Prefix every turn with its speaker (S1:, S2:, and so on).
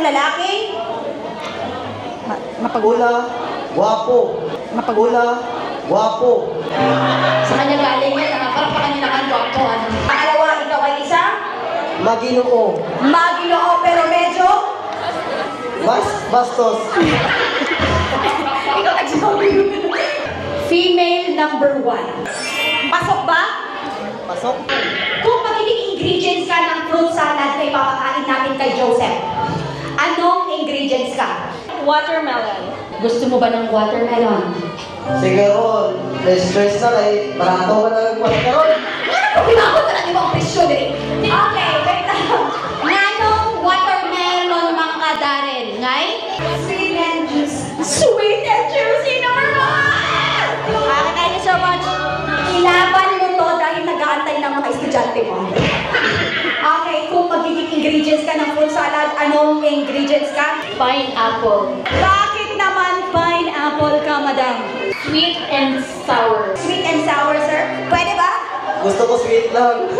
S1: lalaking
S2: Mapagula, guwapo. Mapagula, guwapo.
S1: sa kanya galing yan, parang pa kanya nakanto ako. Pangalawa, ikaw ay isang
S2: Maginoo.
S1: Maginoo, pero medyo
S2: Bastos.
S1: ikaw nagsasabi. Female number 1. Pasok ba?
S2: Pasok.
S1: Kung magiging ingredients ka ng fruit salad na ipapakain natin kay Joseph, anong ingredients ka?
S3: Watermelon.
S1: Gusto mo ba ng watermelon?
S2: Siguro, stress na kay barato ka ng watermelon.
S1: Pinakot na natin ang presyo din. Okay, wait lang. Nanong watermelon mga kadarin, ngay? Sweet and juicy. Sweet and juicy number 1!
S3: Thank you so much.
S1: Ilaban mo to dahil nag-aantay ng mga estudyante mo. Okay, kung magiging ingredients ka ng fruit salad, anong ingredients ka?
S3: Pineapple.
S1: Bakit naman pineapple ka, madam?
S3: Sweet and sour.
S1: Sweet and sour, sir? Pwede ba?
S2: Gusto ko sweet lang.